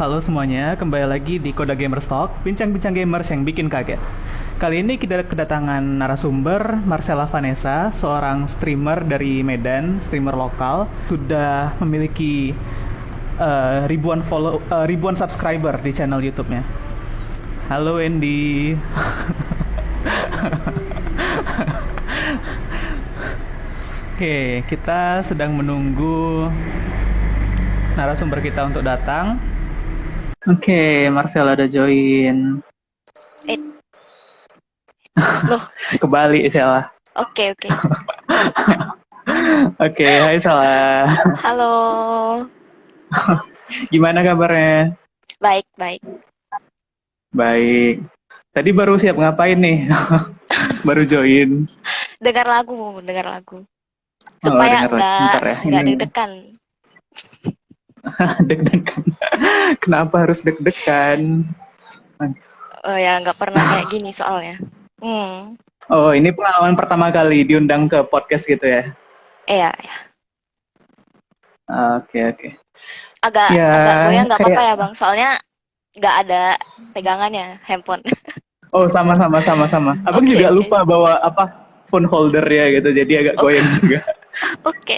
Halo semuanya, kembali lagi di Koda Gamers Talk, bincang-bincang gamers yang bikin kaget. Kali ini kita kedatangan narasumber Marcella Vanessa, seorang streamer dari Medan, streamer lokal, sudah memiliki ribuan subscriber di channel YouTube-nya. Halo Andy. Oke, kita sedang menunggu narasumber kita untuk datang. Oke, Marcella udah join. Eh, loh, Kembali, Sela. oke, oke. Oke, hai Sela. Halo, Gimana kabarnya? baik, baik. Baik. Tadi baru siap ngapain nih? Baru join. Dengar lagu. Oh, Supaya dengar lagi. Bentar ya. nggak Ini deg-degan. deg-degan. Kenapa harus deg-degan? Oh ya, nggak pernah kayak gini soalnya. Hmm, Oh, ini pengalaman pertama kali diundang ke podcast gitu ya? iya, ya. Oke, oke. Agak Ya, agak goyang nggak apa-apa kayak... ya bang. Soalnya nggak ada pegangannya handphone. Oh, sama-sama. Abang Oke, juga oke. lupa bawa apa phone holder ya gitu, jadi agak Oh, goyang juga. oke,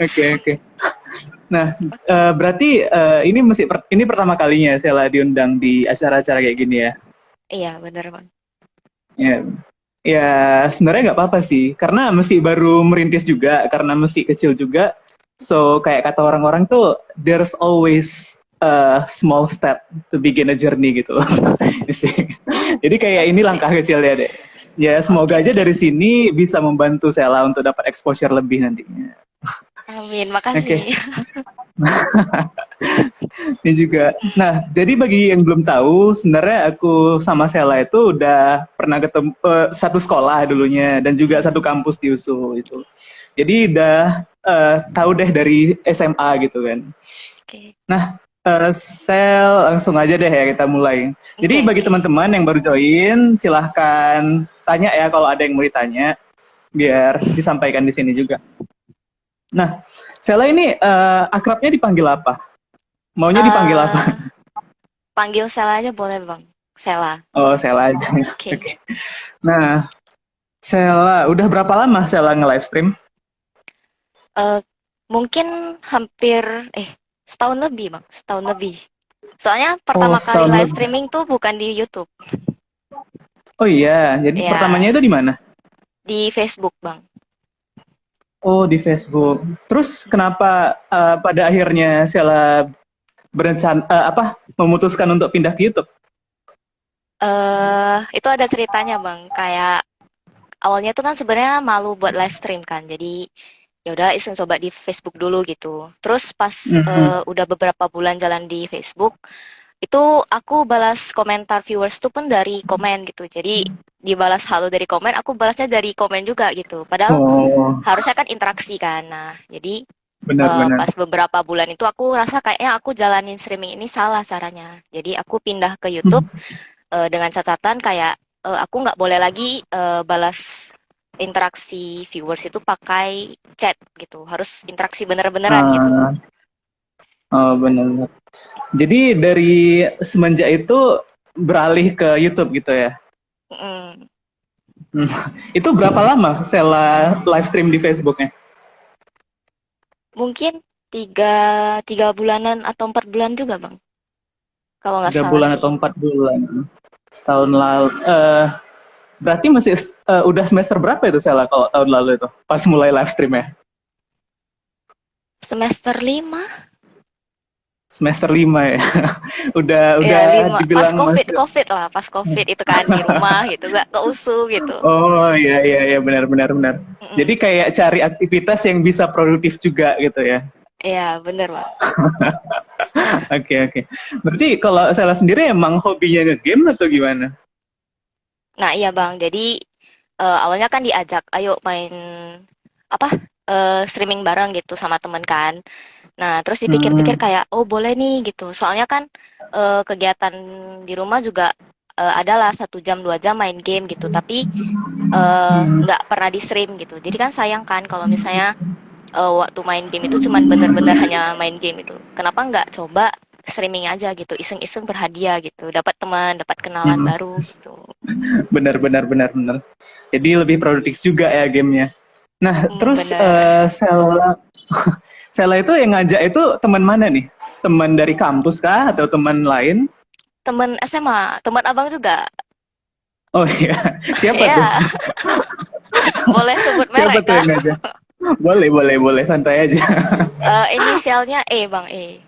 Oke, oke. Nah, berarti ini pertama kalinya Sela diundang di acara-acara kayak gini ya? iya bener bang. Ya, ya sebenarnya nggak apa-apa sih, karena masih baru merintis juga, karena masih kecil juga. So kayak kata orang-orang tuh, there's always a small step to begin a journey gitu. Sih. Jadi kayak ini Oke, langkah kecil ya deh. Ya semoga oke, aja oke. dari sini bisa membantu Sela untuk dapat exposure lebih nantinya. Amin, Oke. makasih. Ini juga. Nah, jadi bagi yang belum tahu, sebenarnya aku sama Sela itu udah pernah ketemu satu sekolah dulunya dan juga satu kampus di USU itu. Jadi udah tahu deh dari SMA gitu kan. Oke, Nah, Sel langsung aja deh ya kita mulai. Jadi oke, bagi oke. teman-teman yang baru join, silahkan tanya ya kalau ada yang mau ditanya, biar disampaikan di sini juga. Nah, Sela ini akrabnya dipanggil apa? Maunya dipanggil apa? eh Panggil Sela aja boleh bang. Sela. Oh, Sela aja. Oke. Oke. Nah, Sela, udah berapa lama Sela nge-live stream? Eh, mungkin hampir setahun lebih, Bang. Setahun lebih. Soalnya Oh, pertama kali setahun live lebih. streaming tuh bukan di YouTube, Oh iya, jadi pertamanya ya itu di mana? di Facebook, Bang. Oh, di Facebook. Terus kenapa pada akhirnya Sela berencana memutuskan untuk pindah ke YouTube? Itu ada ceritanya, Bang. Kayak awalnya tuh kan sebenarnya malu buat live stream kan. Jadi ya udah iseng coba di Facebook dulu gitu. Terus pas Mhm. udah beberapa bulan jalan di Facebook, itu aku balas komentar viewers tuh pun dari komen gitu. Jadi dibalas halo dari komen, aku balasnya dari komen juga gitu. Padahal Oh, harusnya kan interaksi kan. Nah, jadi benar-benar. pas beberapa bulan itu aku rasa kayaknya aku jalanin streaming ini salah caranya. Jadi aku pindah ke YouTube dengan catatan kayak aku nggak boleh lagi balas interaksi viewers itu pakai chat gitu. Harus interaksi bener-beneran gitu. Ah, oh, benar. Jadi dari semenjak itu beralih ke YouTube gitu ya? Mm, Hmm. Itu berapa lama Sela live stream di Facebooknya? Mungkin tiga tiga bulanan atau 4 bulan juga bang, kalau nggak Tiga salah bulan sih. atau 4 bulan? Setahun lalu. Berarti masih udah semester berapa itu Sela kalau tahun lalu itu? Pas mulai live stream ya? Semester 5. Semester 5 ya? Udah Ya 5 pas dibilang covid masih... covid lah, pas covid itu kan di rumah gitu, nggak ke USU gitu. Oh iya iya iya benar. Jadi Mm-mm. kayak cari aktivitas yang bisa produktif juga gitu ya? Iya bener bang. Oke oke. Berarti kalau Sela sendiri emang hobinya nge-game atau gimana? Nah iya bang, jadi awalnya kan diajak ayo main apa streaming bareng gitu sama temen kan. Nah terus dipikir-pikir Hmm. kayak oh boleh nih gitu, soalnya kan kegiatan di rumah juga adalah 1 jam 2 jam main game gitu, tapi Hmm. nggak pernah di stream gitu. Jadi kan sayang kan kalau misalnya waktu main game itu cuman bener-bener hanya main game itu. Kenapa nggak coba streaming aja gitu, iseng-iseng berhadiah gitu, dapat teman, dapat kenalan Hmm, baru gitu. benar benar benar benar. Jadi lebih produktif juga ya gamenya. Nah, terus Bener. Sela Sela itu yang ngajak itu teman mana nih? Teman dari kampus kah atau teman lain? Temen SMA, teman abang juga. Oh iya, siapa tuh? Ya, boleh sebut Siapa merek tuh kah? yang ngajak? Boleh, boleh, boleh, santai aja. Inisialnya E, Bang E.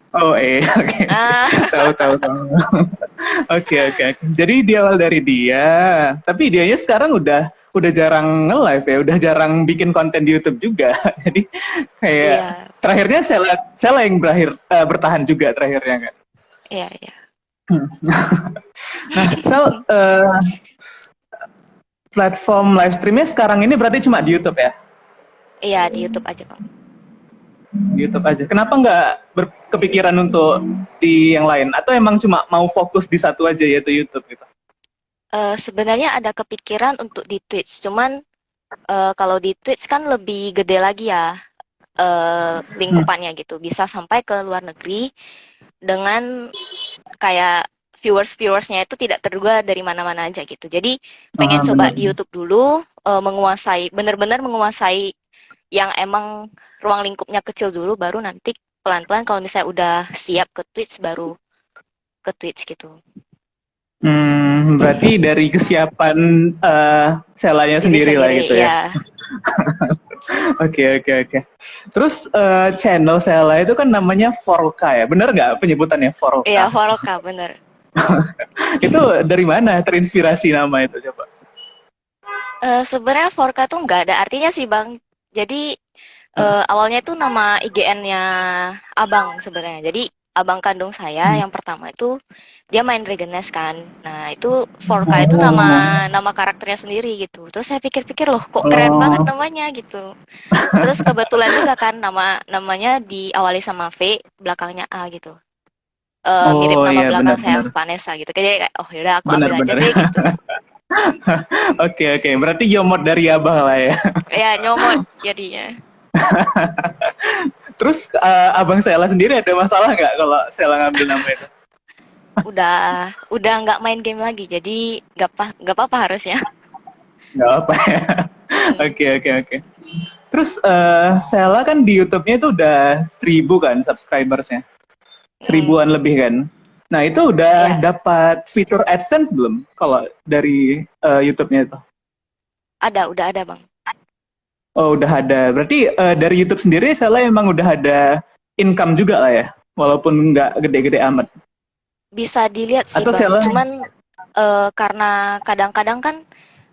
Oh oke. Ah, Tahu, tahu, tahu. Oke, oke, oke. Jadi di awal dari dia, tapi dianya sekarang udah jarang nge-live ya, udah jarang bikin konten di YouTube juga. Jadi kayak iya, terakhirnya Sela Sela yang bertahan juga terakhirnya kan. iya, iya. Nah, platform live streamnya sekarang ini berarti cuma di YouTube ya? Iya, di YouTube aja, Bang. Di YouTube aja. Kenapa nggak berkepikiran untuk di yang lain? Atau emang cuma mau fokus di satu aja yaitu YouTube gitu? Sebenarnya ada kepikiran untuk di Twitch, cuman kalau di Twitch kan lebih gede lagi ya Hmm. lingkupannya gitu, bisa sampai ke luar negeri dengan kayak viewersnya itu tidak terduga dari mana-mana aja gitu. Jadi pengen Ah, coba benar. di YouTube dulu, menguasai benar-benar menguasai yang emang ruang lingkupnya kecil dulu, baru nanti pelan-pelan kalau misalnya udah siap ke Twitch baru ke Twitch gitu. Berarti dari kesiapan selanya Diri sendiri lah sendiri, gitu ya. ya. Oke, oke, oke. Terus channel Sela itu kan namanya Forka ya. Bener nggak penyebutannya Iya, Forka? Volka bener. Itu dari mana terinspirasi nama itu coba? Sebenarnya Forka tuh nggak ada artinya sih Bang. Jadi awalnya itu nama IGN-nya abang sebenarnya. Jadi abang kandung saya Hmm. yang pertama itu dia main Dragon Nest kan. Nah itu Forka itu nama Oh, nama karakternya sendiri gitu. Terus saya pikir-pikir loh kok keren banget oh, namanya gitu. Terus kebetulan juga kan namanya diawali sama V, belakangnya A gitu. Mirip oh nama iya belakang saya benar-benar, Vanessa gitu. Jadi kayak oh yaudah aku ambil aja benar-benar. deh gitu. Oke, oke. Berarti Yomot dari abang lah ya. Ya nyomot jadinya. Terus abang Sela sendiri ada masalah nggak kalau Sela ngambil nama itu? Udah nggak main game lagi, jadi nggak apa-apa harusnya. Nggak apa ya. Mm, Oke, oke, oke. Terus Sela kan di YouTube-nya itu udah 1.000 kan subscribersnya, mm, 1.000-an lebih kan. Nah itu udah ya dapat fitur AdSense belum? Kalau dari YouTube-nya itu? udah ada bang. Oh udah ada. Berarti dari YouTube sendiri Sela emang udah ada income juga lah ya, walaupun nggak gede-gede amat. Bisa dilihat sih Atau bang, Sela? cuman karena kadang-kadang kan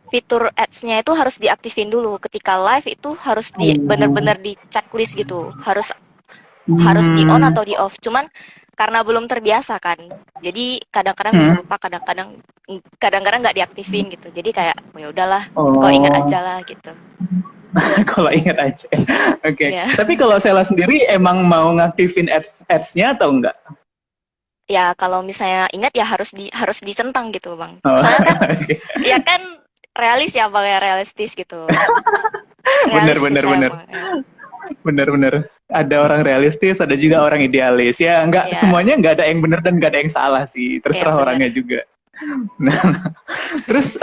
fitur ads-nya itu harus diaktifin dulu. Ketika live itu harus Oh. bener-bener di checklist gitu, harus harus di on Hmm. atau di off. Cuman karena belum terbiasa kan, jadi kadang-kadang bisa Hmm. lupa, kadang-kadang nggak diaktifin gitu. Jadi kayak oh ya udahlah, kau ingat Oh. aja lah gitu. Kalau ingat aja. Oke. Ya. Tapi kalau Sela sendiri emang mau ngaktifin ads-nya atau enggak? Ya kalau misalnya ingat ya harus dicentang gitu bang. Oh, Soalnya kan oke. ya kan realis ya bang ya realistis gitu. Bener, Realistis bener, saya bener. bang. Ya. Bener, bener. Ada orang realistis, ada juga orang idealis. Ya, enggak Ya, semuanya enggak ada yang bener dan enggak ada yang salah sih. ya Terserah orangnya benar. juga. Nah, terus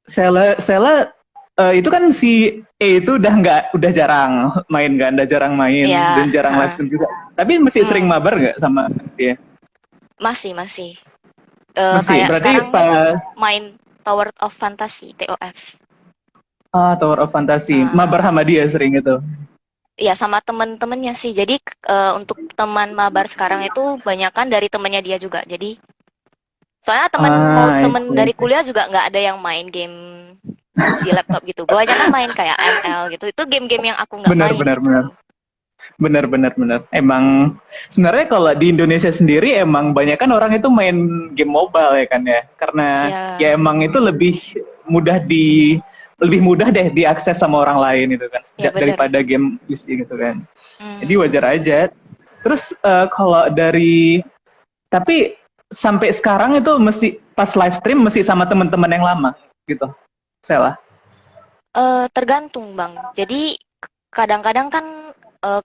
Sela itu kan si E itu udah jarang main kan, udah jarang main Ya, dan jarang live stream juga. Tapi masih sering hmm, mabar nggak sama dia? masih. Masih. Kayak Berarti sekarang pas main Tower of Fantasy TOF. Tower of Fantasy, mabar Nah, sama dia sering itu. ya sama temen-temennya sih. Jadi untuk teman mabar sekarang itu banyakan dari temennya dia juga. Jadi soalnya I temen see, I dari see. kuliah juga nggak ada yang main game di laptop gitu. Kebanyakan main kayak ML gitu. Itu game-game yang aku nggak Benar, main benar, gitu. benar. Benar, benar, benar. Emang sebenarnya kalau di Indonesia sendiri emang banyak kan orang itu main game mobile ya kan ya. Karena ya Ya, emang itu mudah di lebih mudah deh diakses sama orang lain itu kan ya bener. daripada game PC gitu kan. Jadi Hmm, wajar aja. Terus kalau dari tapi sampai sekarang itu mesti pas live stream mesti sama teman-teman yang lama gitu. Salah. tergantung bang. Jadi kadang-kadang kan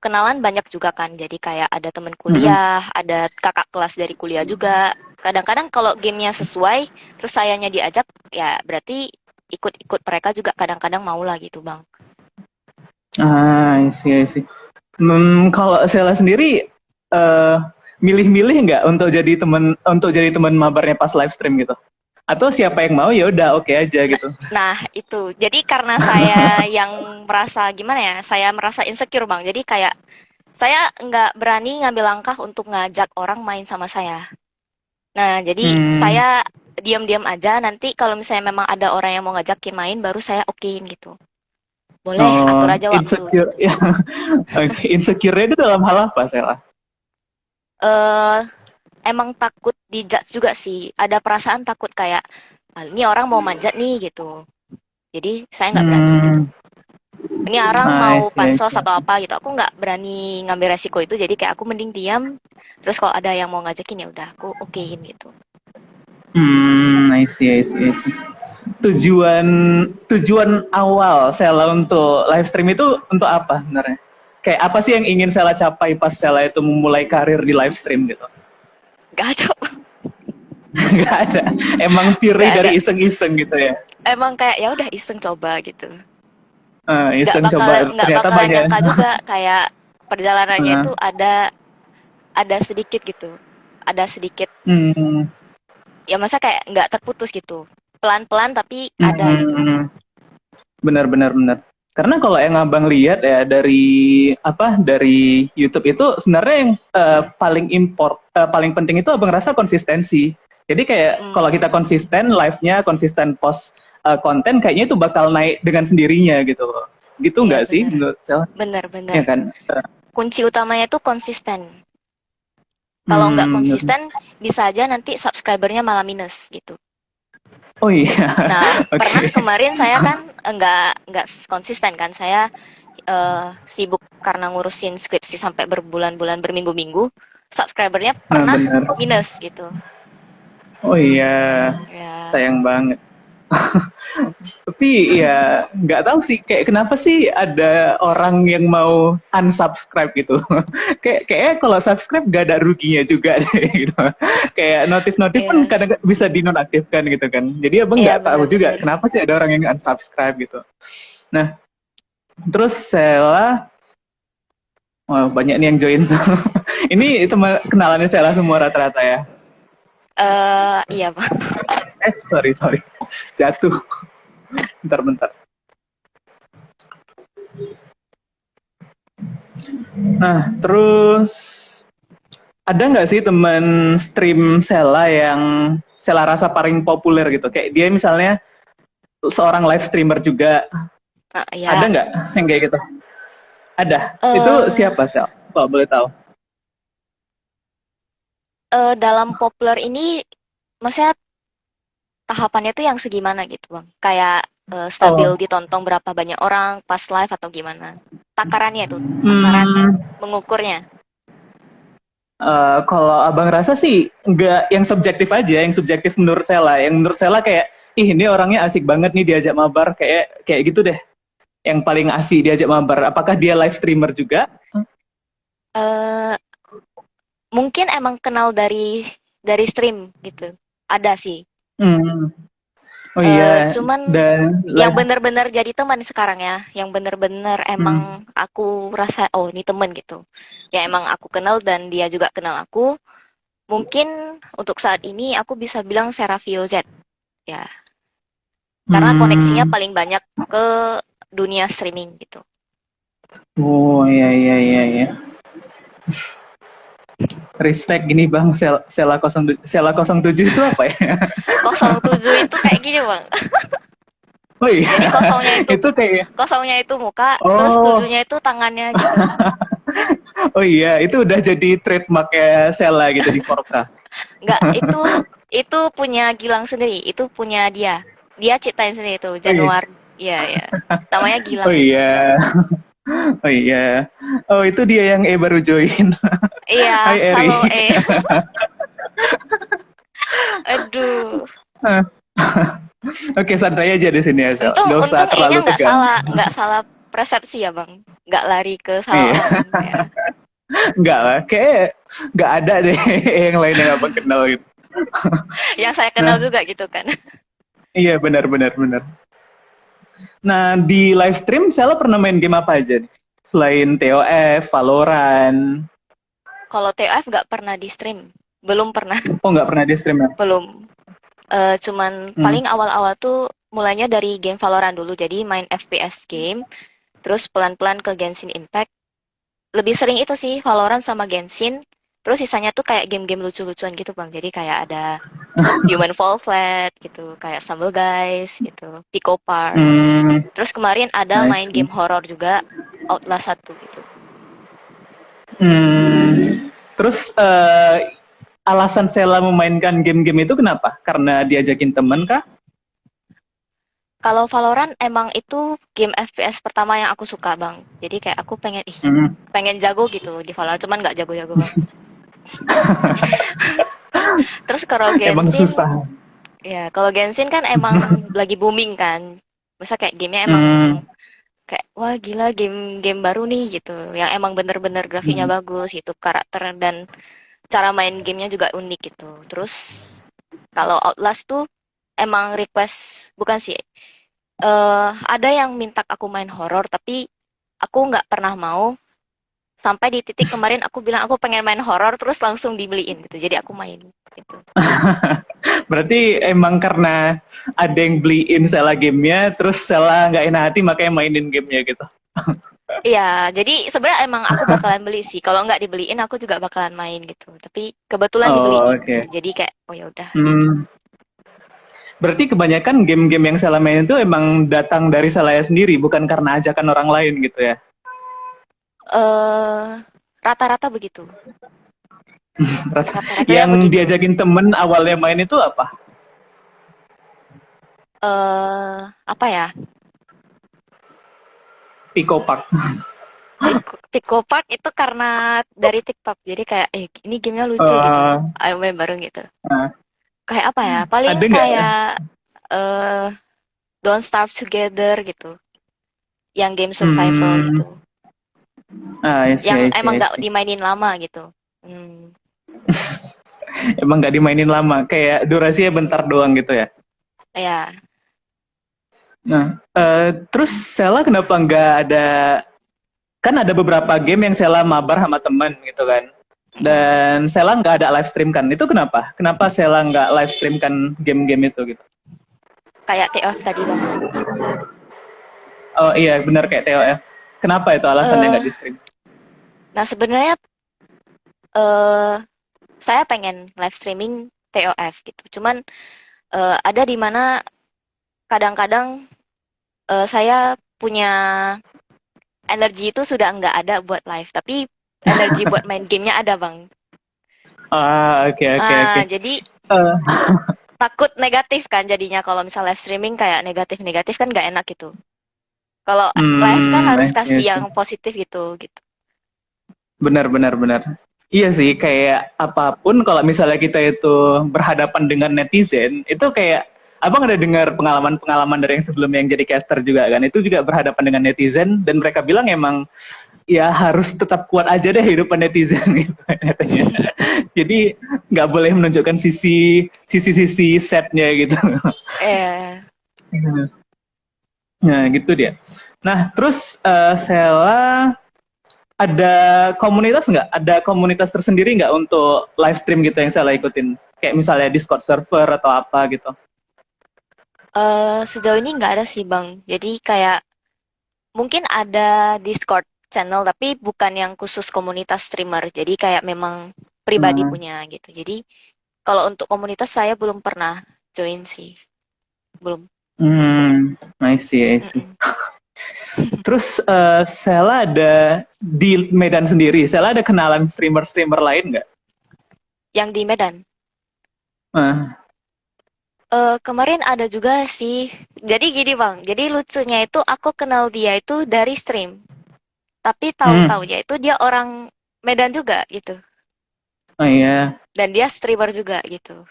kenalan banyak juga kan. Jadi kayak ada temen Mm-mm. kuliah, ada kakak kelas dari kuliah juga. Kadang-kadang kalau gamenya sesuai, terus sayanya diajak, ya berarti ikut-ikut mereka juga kadang-kadang mau lah gitu, Bang. I see, I see. Kalau Sela sendiri eh, milih-milih nggak untuk jadi teman mabarnya pas live stream gitu? Atau siapa yang mau ya udah oke aja gitu. Nah, itu. Jadi karena saya yang merasa gimana ya? Saya merasa insecure, Bang. Jadi kayak saya nggak berani ngambil langkah untuk ngajak orang main sama saya. Nah, jadi Hmm, saya diam-diam aja. Nanti kalau misalnya memang ada orang yang mau ngajakin main, baru saya okein gitu. Boleh, atur oh, aja waktu insecure gitu. ya. Oke, insecure itu dalam hal apa, Sela? eh Emang takut dijudge juga sih. Ada perasaan takut kayak, "Ah, ini orang mau manjat nih gitu. Jadi saya nggak berani gitu. Hmm, Ini orang I mau see, I pansos see. atau apa gitu. Aku nggak berani ngambil resiko itu. Jadi kayak aku mending diam. Terus kalau ada yang mau ngajakin ya udah aku okein gitu. I see, I see, I see. Tujuan tujuan awal Sela untuk live stream itu untuk apa sebenarnya? Kayak apa sih yang ingin Sela capai pas Sela itu memulai karir di live stream gitu? Nggak ada, Nggak ada. Emang pure nggak ada. dari iseng-iseng gitu ya. Emang kayak ya udah iseng coba gitu. Iseng coba Nggak ternyata bakalan banyak. nyangka juga kayak perjalanannya Eh, itu ada sedikit gitu. Ada sedikit hmm, ya masa kayak nggak terputus gitu. Pelan-pelan tapi ada gitu. hmm, benar benar benar. Karena kalau yang abang lihat ya dari YouTube itu sebenarnya yang paling penting itu abang rasa konsistensi. Jadi kayak kalau kita Mm, konsisten live-nya konsisten post konten kayaknya itu bakal naik dengan sendirinya gitu. Gitu iya nggak sih bener. menurut Sel? Bener-bener. Ya kan? Kunci utamanya itu konsisten. Kalau nggak Hmm, konsisten, bisa aja nanti subscribernya malah minus gitu. oh iya, Nah, pernah oke. kemarin saya kan nggak konsisten kan. Saya sibuk karena ngurusin skripsi sampai berbulan-bulan, berminggu-minggu. Subscribernya Nah pernah benar. minus gitu. Oh iya, Ya, sayang banget. Tapi ya nggak tahu sih kayak kenapa sih ada orang yang mau unsubscribe gitu. Kayak kalau subscribe gak ada ruginya juga deh gitu. Kayak notif-notif pun yes. kadang bisa dinonaktifkan gitu kan. Jadi abang Iya nggak tahu juga benar-benar. kenapa sih ada orang yang unsubscribe gitu. Nah, terus Sela, wah, banyak nih yang join. Ini teman kenalannya Sela semua rata-rata ya. Iya, Bang. Sorry sorry, jatuh. Bentar-bentar. Nah, terus ada nggak sih teman stream Sela yang Sela rasa paling populer gitu? Kayak dia misalnya seorang live streamer juga. Ada Ya. nggak yang kayak gitu? Ada. Itu Eh siapa Sel? Kalau boleh tahu. dalam populer ini maksudnya tahapannya tuh yang segimana gitu, Bang? Kayak stabil Oh, ditonton berapa banyak orang pas live atau gimana? Takarannya itu, takaran hmm, mengukurnya. kalau abang rasa sih nggak yang subjektif aja, yang subjektif menurut Sela. Yang menurut Sela kayak, ih ini orangnya asik banget nih diajak mabar, kayak kayak gitu deh. Yang paling asik diajak mabar. Apakah dia live streamer juga? Eh Mungkin emang kenal dari stream gitu. Ada sih. Hmm. Oh iya, Cuman dan yang live. bener-bener jadi teman sekarang ya, yang bener-bener Hmm. emang aku rasa oh ini temen gitu. Ya emang aku kenal dan dia juga kenal aku. Mungkin untuk saat ini aku bisa bilang Serafio Z ya, karena koneksinya Hmm. paling banyak ke dunia streaming gitu. Oh iya iya iya iya. Respect gini Bang, Sela 07 itu apa ya? 07 itu kayak gini bang. Oh iya. Jadi Itu kayak kosongnya itu muka, terus oh, tujuhnya itu tangannya gitu. oh iya, itu udah jadi trademarknya Sela gitu di Forka. Enggak, itu punya Gilang sendiri, itu punya dia. Dia ciptain sendiri itu Oh iya. Januar. Iya ya. Namanya Oh Gilang itu. iya. Oh iya. Oh itu dia yang baru join. Iya, Hai Eri. halo Aduh. Oke, santai aja di sini ya, Sel. Untung Gak usah untung terlalu E-nya tegang. nggak salah persepsi ya, Bang. nggak lari ke salah Iya, orang ya. nggak lah. Kayak nggak ada deh yang lain yang abang kenal gitu. Yang saya kenal Nah, juga gitu kan. iya benar benar benar. Nah, di live stream Sela pernah main game apa aja nih? Selain TOF, Valorant. Kalau TOF nggak pernah di stream, belum pernah, Oh, nggak pernah di stream ya? belum. Cuman Hmm. paling awal-awal tuh mulainya dari game Valorant dulu, jadi main FPS game, terus pelan-pelan ke Genshin Impact. Lebih sering itu sih Valorant sama Genshin. Terus sisanya tuh kayak game-game lucu-lucuan gitu Bang. Jadi kayak ada Human Fall Flat gitu, kayak Stumble Guys gitu, Pico Park. Hmm, Terus kemarin ada I main see. game horor juga, Outlast 1 gitu. Hmm. Terus alasan Sela memainkan game-game itu kenapa? Karena diajakin temen kah? Kalau Valorant emang itu game FPS pertama yang aku suka Bang. Jadi kayak aku pengen Hmm. pengen jago gitu di Valorant, cuman nggak jago-jago banget. Terus kalau Emang Genshin, susah. ya kalau Genshin kan emang lagi booming kan. Masa kayak gamenya emang Hmm. kayak wah gila game-game baru nih gitu. Yang emang bener-bener grafiknya Hmm. bagus gitu, karakter dan cara main gamenya juga unik gitu. Terus kalau Outlast tuh emang request bukan sih. Ada yang minta aku main horor tapi aku nggak pernah mau. Sampai di titik kemarin aku bilang aku pengen main horor terus langsung dibeliin gitu. Jadi aku main gitu. Berarti emang karena ada yang beliin Sela gamenya, terus Sela nggak enak hati makanya mainin gamenya gitu. Iya, jadi sebenarnya emang aku bakalan beli sih. Kalau nggak dibeliin aku juga bakalan main gitu. Tapi kebetulan Oh, dibeliin oke. gitu. Jadi kayak oh ya udah. Hmm. Berarti kebanyakan game-game yang Sela main itu emang datang dari Sela sendiri, bukan karena ajakan orang lain gitu ya? Eh rata-rata begitu. Rata-rata ya Yang begitu. diajakin temen awalnya main itu apa? Apa ya? Pico Park. Pico Park itu karena dari TikTok. Jadi kayak ini gamenya lucu gitu. Uh, Ayo main bareng gitu. nah, Kayak apa ya? Paling ada nggak? kayak eh Don't Starve Together gitu. Yang game survival Hmm, gitu. I see, Yang I see, emang I nggak see. dimainin lama gitu. Hmm, Emang nggak dimainin lama, kayak durasinya bentar doang gitu ya? ya. Nah, terus Sela kenapa nggak ada? Kan ada beberapa game yang Sela mabar sama temen gitu kan. Mm-mm. Dan Sela nggak ada live stream kan? Itu kenapa? Kenapa Sela nggak live stream kan game-game itu gitu? Kayak TOF tadi bang. Oh iya, benar kayak TOF. Kenapa itu alasannya Eh, nggak di stream? nah sebenarnya eh saya pengen live streaming TOF gitu. Cuman ada di mana kadang-kadang saya punya energi itu sudah nggak ada buat live, tapi energi buat main gamenya ada bang. Ah, oke, oke, oke. Jadi Eh, takut negatif kan jadinya kalau misal live streaming kayak negatif-negatif kan nggak enak gitu. Kalau live kan harus I see, I kasih yang see. positif gitu gitu. Benar, benar, benar. Iya sih, kayak apapun kalau misalnya kita itu berhadapan dengan netizen, itu kayak abang ada dengar pengalaman-pengalaman dari yang sebelumnya yang jadi caster juga kan, itu juga berhadapan dengan netizen dan mereka bilang emang ya harus tetap kuat aja deh hidupan netizen gitu katanya. Jadi nggak boleh menunjukkan sisi setnya gitu. Eh, Nah gitu dia. Nah terus Sela ada komunitas nggak? Ada komunitas tersendiri nggak untuk live stream gitu yang Sela ikutin? Kayak misalnya Discord server atau apa gitu? Sejauh ini nggak ada sih bang. Jadi kayak mungkin ada Discord channel tapi bukan yang khusus komunitas streamer. Jadi kayak memang pribadi Nah, punya gitu. Jadi kalau untuk komunitas saya belum pernah join sih. Belum. I see, I see. Mm-mm. Terus Sela ada di Medan sendiri, Sela ada kenalan streamer-streamer lain nggak? Yang di Medan. Uh, Kemarin ada juga sih. Jadi gini bang. Jadi lucunya itu aku kenal dia itu dari stream. Tapi hmm, tahu-taunya itu dia orang Medan juga gitu. oh iya. Dan dia streamer juga gitu.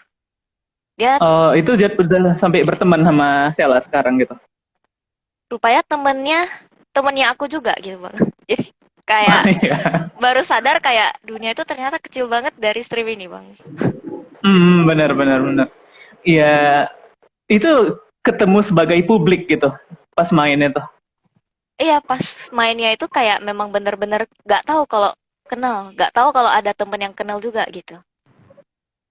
Dia Oh, itu udah sampai berteman sama Sela sekarang gitu. rupanya temennya temennya aku juga gitu bang. Jadi Oh kayak iya. baru sadar kayak dunia itu ternyata kecil banget dari stream ini bang. Benar benar benar. Iya, itu ketemu sebagai publik gitu pas main itu. Iya pas mainnya itu kayak memang bener-bener nggak tahu kalau kenal, nggak tahu kalau ada temen yang kenal juga gitu.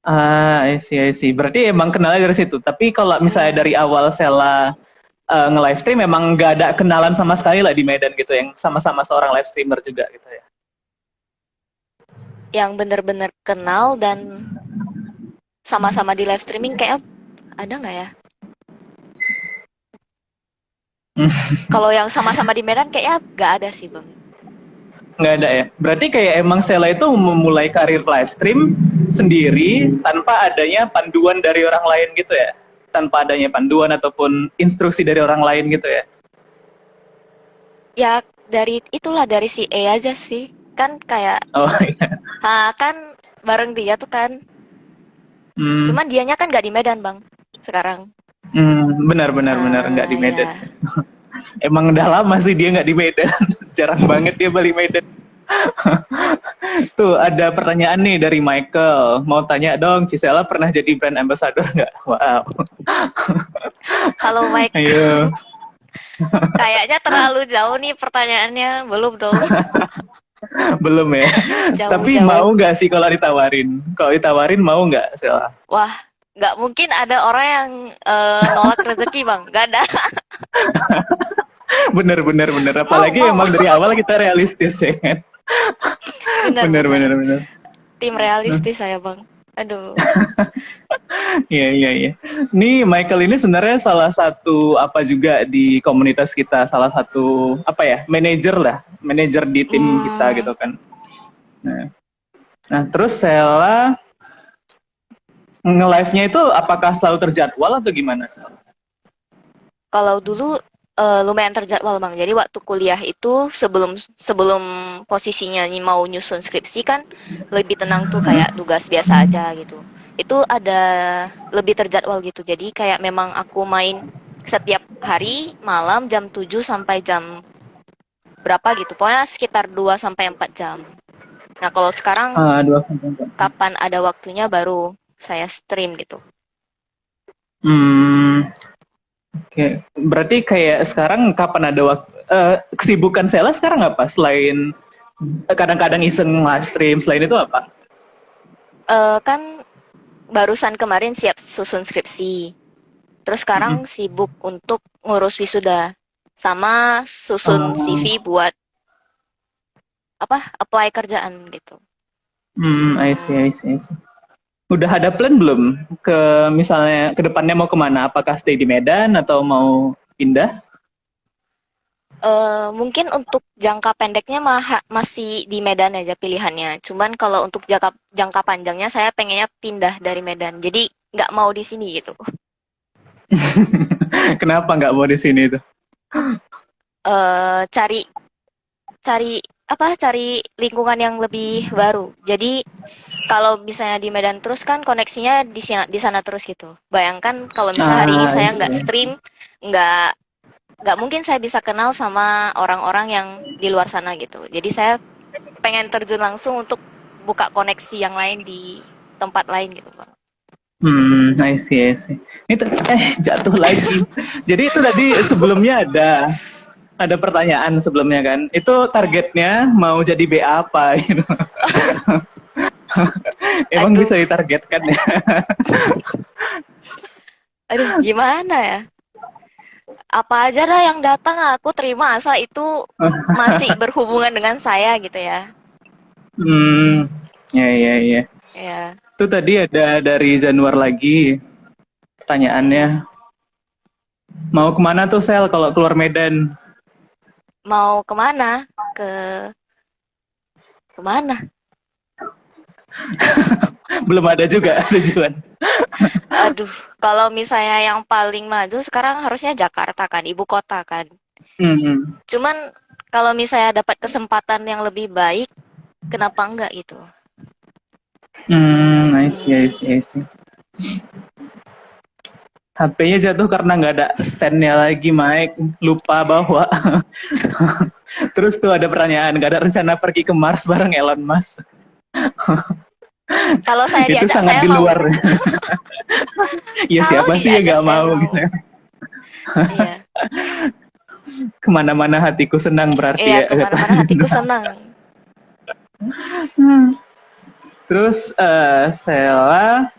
Ah, I see, I see. Berarti emang kenalnya dari situ. Tapi kalau misalnya Iya, dari awal Sela nge-live stream memang nggak ada kenalan sama sekali lah di Medan gitu yang sama-sama seorang live streamer juga gitu ya. yang bener-bener kenal dan sama-sama di live streaming kayak ada nggak ya? Kalau yang sama-sama di Medan kayaknya nggak ada sih bang. Nggak ada ya. Berarti kayak emang Sela itu memulai karir live stream sendiri tanpa adanya panduan dari orang lain gitu ya. Tanpa adanya panduan ataupun instruksi dari orang lain gitu ya. Ya dari itulah dari si E aja sih. Kan kayak Oh iya. kan bareng dia tuh kan. Hmm, Cuman dianya kan nggak di Medan bang sekarang. benar benar benar nggak di Ya. Medan. Emang udah lama sih dia nggak di Medan. Jarang banget dia balik Medan. Tuh ada pertanyaan nih dari Michael. Mau tanya dong, Cisela pernah jadi brand ambassador nggak? Wow. Halo Mike, Ayo, kayaknya terlalu jauh nih pertanyaannya. Belum dong, belum ya. Tapi jauh-jauh. mau nggak sih kalau ditawarin? Kalau ditawarin mau nggak, Sela? Wah, nggak mungkin ada orang yang nolak rezeki bang. Nggak ada. Bener, bener, bener. Mau, Apalagi mau. emang dari awal kita realistis ya kan? Bener, Bener-bener. bener, bener. Tim realistis saya bang. Aduh. Iya, iya, iya. Nih Michael ini sebenarnya salah satu apa juga di komunitas kita, salah satu apa ya, manajer lah, manajer di tim kita Hmm, gitu kan. Nah, nah terus Sela nge-live-nya itu apakah selalu terjadwal atau gimana, Sel? kalau dulu lumayan terjadwal bang. Jadi waktu kuliah itu sebelum sebelum posisinya mau nyusun skripsi kan lebih tenang tuh kayak tugas biasa aja gitu. Itu ada lebih terjadwal gitu. Jadi kayak memang aku main setiap hari malam jam 7 sampai jam berapa gitu. Pokoknya sekitar 2 sampai 4 jam. Nah, kalau sekarang Ah, dua konten. kapan ada waktunya baru saya stream gitu. Hmm, oke. Berarti kayak sekarang kapan ada waktu kesibukan Sela sekarang apa selain kadang-kadang iseng live stream, selain itu apa? Kan barusan kemarin siap susun skripsi. Terus sekarang Mm-mm. sibuk untuk ngurus wisuda sama susun Oh, CV buat apa? Apply kerjaan gitu. I see, I see, I see. Udah ada plan belum ke misalnya ke depannya mau kemana? Apakah stay di Medan atau mau pindah? Mungkin untuk jangka pendeknya masih di Medan aja pilihannya. Cuman kalau untuk jangka jangka panjangnya saya pengennya pindah dari Medan. Jadi nggak mau di sini gitu. Kenapa nggak mau di sini itu? Cari cari apa? Cari lingkungan yang lebih baru. Jadi kalau misalnya di Medan terus kan koneksinya di sana terus gitu. Bayangkan kalau misalnya hari ini Ah, I saya nggak see. stream, nggak nggak mungkin saya bisa kenal sama orang-orang yang di luar sana gitu. Jadi saya pengen terjun langsung untuk buka koneksi yang lain di tempat lain gitu Bang. I see, I see. Itu jatuh lagi. Jadi itu tadi sebelumnya ada pertanyaan sebelumnya kan. Itu targetnya mau jadi BA apa gitu. Emang Aduh, bisa ditargetkan ya? aduh gimana ya? Apa aja dah yang datang aku terima asal itu masih berhubungan dengan saya gitu ya. Hmm, ya ya ya. Ya. Itu tadi ada dari Januar lagi Mm. pertanyaannya. Mau kemana tuh Sel kalau keluar Medan? Mau kemana? Kemana? Belum ada juga tujuan. Aduh, kalau misalnya yang paling maju sekarang harusnya Jakarta kan, ibu kota kan. Hmm, Cuman kalau misalnya dapat kesempatan yang lebih baik, kenapa enggak gitu? I see, I see, I see. HP-nya jatuh karena nggak ada stand-nya lagi, Mike. Lupa bawa. Terus tuh ada pertanyaan, nggak ada rencana pergi ke Mars bareng Elon Musk. Kalau saya Itu diajak, sangat saya di mau. luar. Ya Kalau siapa sih yang diajak, nggak saya mau mau. gitu. Iya, Kemana-mana hatiku senang iya, berarti ya. kemana-mana hatiku senang. Terus Sela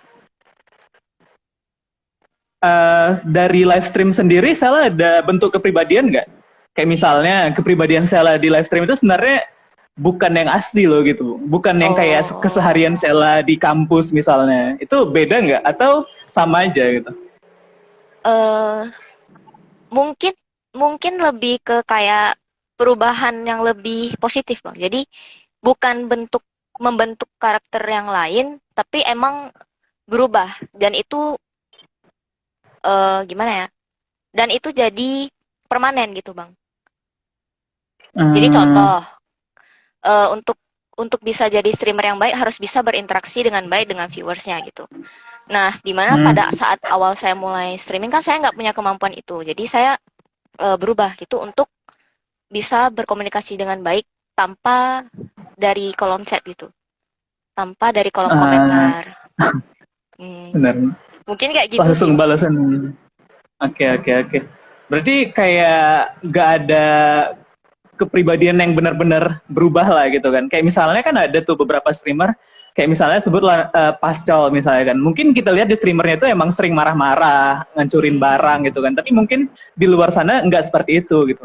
dari live stream sendiri, Sela ada bentuk kepribadian nggak? Kayak misalnya kepribadian Sela di live stream itu sebenarnya bukan yang asli loh gitu, bukan yang kayak Oh, keseharian Sela di kampus misalnya. Itu beda nggak? Atau sama aja gitu? eh mungkin mungkin lebih ke kayak perubahan yang lebih positif, Bang. Jadi bukan membentuk karakter yang lain, tapi emang berubah dan itu gimana ya? Dan itu jadi permanen gitu, Bang. Jadi Hmm, contoh, untuk bisa jadi streamer yang baik harus bisa berinteraksi dengan baik dengan viewersnya gitu. Nah, dimana pada hmm, saat awal saya mulai streaming kan saya nggak punya kemampuan itu. Jadi saya berubah gitu untuk bisa berkomunikasi dengan baik tanpa dari kolom chat gitu, tanpa dari kolom uh, komentar. Hmm, benar. mungkin kayak gitu sih, Langsung Bang. balasan. Oke, oke, oke. Berarti kayak nggak ada kepribadian yang benar-benar berubah lah gitu kan. Kayak misalnya kan ada tuh beberapa streamer, kayak misalnya sebutlah Pascal misalnya kan. Mungkin kita lihat di streamernya itu emang sering marah-marah, ngancurin Mhm. barang gitu kan. Tapi mungkin di luar sana nggak seperti itu gitu.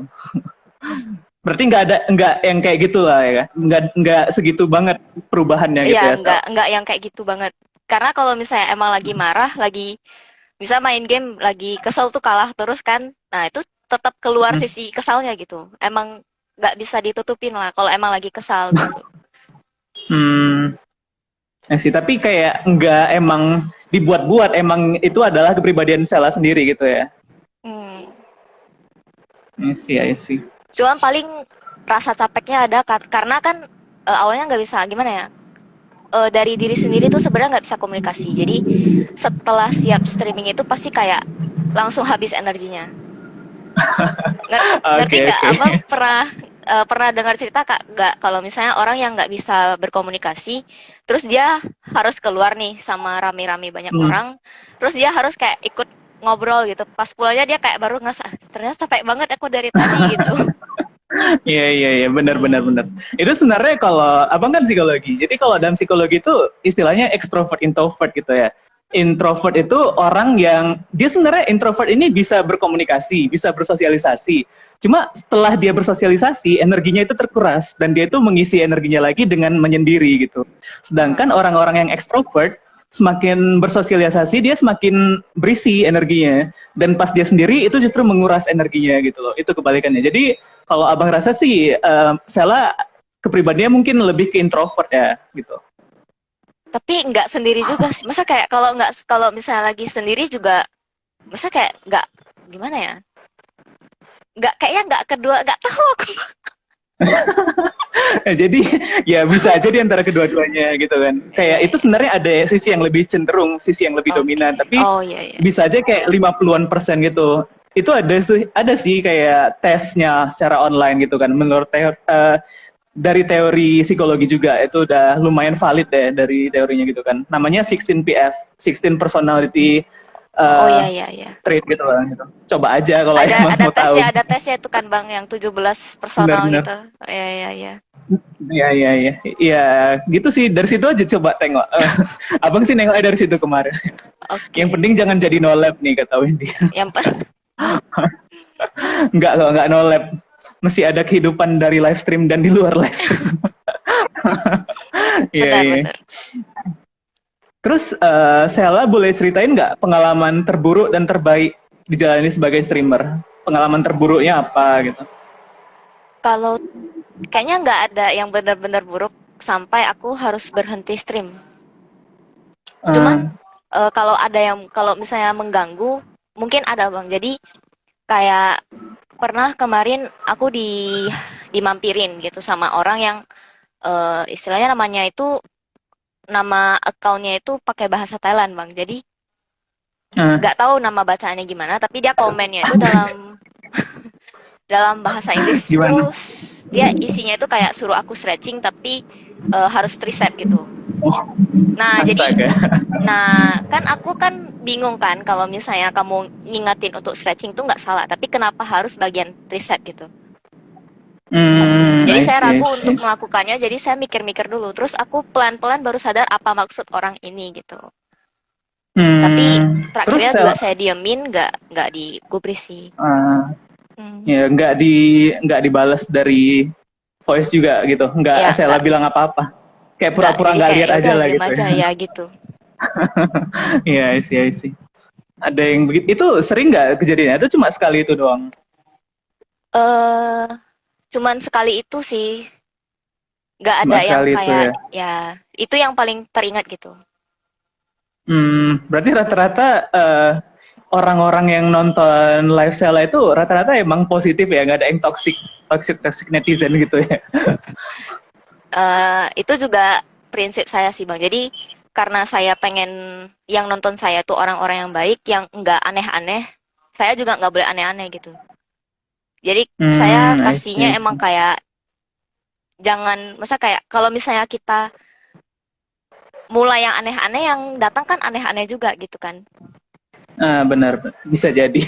Berarti nggak yang kayak gitu lah ya kan. Nggak segitu banget perubahannya Iya, gitu ya, Sel. nggak yang kayak gitu banget. Karena kalau misalnya emang lagi marah, lagi bisa main game, lagi kesel tuh kalah terus kan, nah itu tetap keluar Hmm. sisi kesalnya gitu. Emang nggak bisa ditutupin lah kalau emang lagi kesal gitu. Hmm. Ya sih, tapi kayak nggak emang dibuat-buat, emang itu adalah kepribadian Sela sendiri gitu ya. Hmm. I see, I see. Cuman paling rasa capeknya ada karena kan awalnya nggak bisa gimana ya, dari diri sendiri tuh sebenarnya nggak bisa komunikasi. Jadi setelah siap streaming itu pasti kayak langsung habis energinya. Ngerti Oke, nggak? oke. Abang pernah dengar cerita kak nggak kalau misalnya orang yang nggak bisa berkomunikasi, terus dia harus keluar nih sama rame-rame banyak Hmm. orang, terus dia harus kayak ikut ngobrol gitu. Pas pulangnya dia kayak baru ngerasa, "Ah, ternyata capek banget aku dari tadi gitu." Iya, iya, iya, benar, benar, Hmm. benar. Itu sebenarnya kalau abang kan psikologi. Jadi kalau dalam psikologi itu istilahnya extrovert, introvert gitu ya. Introvert itu orang yang dia sebenarnya introvert ini bisa berkomunikasi, bisa bersosialisasi. Cuma setelah dia bersosialisasi, energinya itu terkuras dan dia itu mengisi energinya lagi dengan menyendiri gitu. Sedangkan Hmm. orang-orang yang extrovert semakin bersosialisasi dia semakin berisi energinya dan pas dia sendiri itu justru menguras energinya gitu loh. Itu kebalikannya. Jadi kalau abang rasa sih, Sela kepribadiannya mungkin lebih ke introvert ya, gitu. Tapi nggak sendiri juga sih. Masa kayak kalau misalnya lagi sendiri juga, masa kayak nggak gimana ya? Nggak kayaknya nggak kedua nggak tahu aku. Jadi ya bisa aja di antara kedua-duanya gitu kan. Kayak Iya itu iya. sebenarnya ada sisi yang lebih cenderung, sisi yang lebih Oke. dominan. Tapi Oh iya iya. bisa aja kayak 50-an% gitu. Itu ada sih kayak tesnya secara online gitu kan. Menurut dari teori psikologi juga itu udah lumayan valid deh dari teorinya gitu kan. Namanya 16PF, 16 personality Oh iya uh, iya iya. trait gitu lah gitu. Coba aja kalau emang mau tahu. Ada tesnya itu kan Bang yang 17 personal Benar-benar. gitu. Oh, iya iya iya. Iya, iya, iya. Iya, gitu sih. Dari situ aja coba tengok. Abang sih nengoknya dari situ kemarin. Yang Oke. penting jangan jadi no lab nih, kata Wendy. Yang pe- Enggak kok, enggak no lab. Masih ada kehidupan dari live stream dan di luar live stream. Iya, benar iya. benar. Terus, Sela boleh ceritain nggak pengalaman terburuk dan terbaik dijalani sebagai streamer? Pengalaman terburuknya apa gitu? Kalau kayaknya nggak ada yang benar-benar buruk sampai aku harus berhenti stream. Cuman Uh, kalau misalnya mengganggu mungkin ada Bang. Jadi kayak pernah kemarin aku dimampirin gitu sama orang yang istilahnya nama accountnya itu pakai bahasa Thailand Bang. Jadi Ah, nggak tahu nama bacaannya gimana, tapi dia komennya itu dalam dalam bahasa Inggris, gimana? terus dia isinya itu kayak suruh aku stretching tapi harus triset gitu. Oh, Nah, jadi astaga. kan aku kan bingung kan kalau misalnya kamu ngingetin untuk stretching tuh nggak salah, tapi kenapa harus bagian triset gitu? Jadi I saya see, I ragu untuk see. melakukannya, jadi saya mikir-mikir dulu. Terus aku pelan-pelan baru sadar apa maksud orang ini gitu. Tapi Terus terakhirnya juga saya diemin, nggak digubris sih. ah, Hmm. ya nggak dibalas dari voice juga gitu, nggak Ya, Sela bilang apa-apa, kayak nggak. pura-pura Jadi nggak kayak lihat ya aja udah lah diem gitu ya. aja ya gitu. Iya, I see, I see. Ada yang begitu, itu sering nggak kejadiannya? Itu cuma sekali itu doang? Eh, cuman sekali itu sih, nggak Cuma ada yang sekali itu kayak ya? ya itu yang paling teringat gitu. Berarti rata-rata orang-orang yang nonton live Sela itu rata-rata emang positif ya, nggak ada yang toxic netizen gitu ya? Itu juga prinsip saya sih Bang. Jadi karena saya pengen yang nonton saya tuh orang-orang yang baik, yang nggak aneh-aneh, saya juga nggak boleh aneh-aneh gitu. Jadi saya I kasihnya see. emang kayak jangan, masa kayak kalau misalnya kita mulai yang aneh-aneh, yang datang kan aneh-aneh juga gitu kan. Ah, benar, bisa jadi.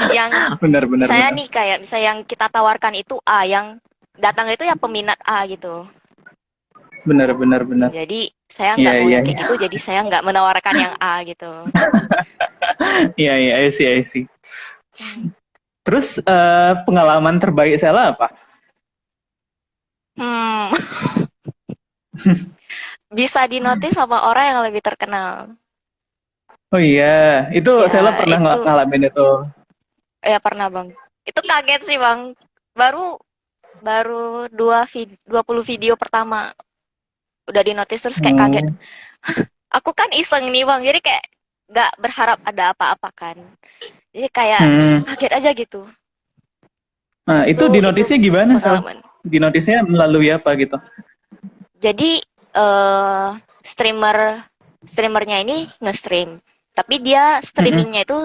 Yang Benar, benar, saya benar. nih kayak misalnya yang kita tawarkan itu A, yang datang itu ya peminat A gitu. Benar, benar, benar. Jadi saya Iya, nggak mau iya, yang kayak iya. gitu, jadi saya nggak menawarkan yang A gitu. Iya, iya, I see, I see. Hmm. Terus pengalaman terbaik Sela apa? Hmm, bisa dinotis sama orang yang lebih terkenal. Oh iya, itu Sela Ya, pernah itu ngalamin itu. ya pernah Bang. Itu kaget sih Bang. Baru baru 20 video pertama udah dinotis terus kayak kaget. Hmm. Aku kan iseng nih Bang, jadi kayak nggak berharap ada apa-apa kan. Jadi kayak Hmm. kaget aja gitu. Nah, Itu dinotisnya gimana, Sel? pengalaman. Dinotisnya melalui apa gitu? Jadi streamer streamernya ini nge-stream, tapi dia Mm-mm. streamingnya itu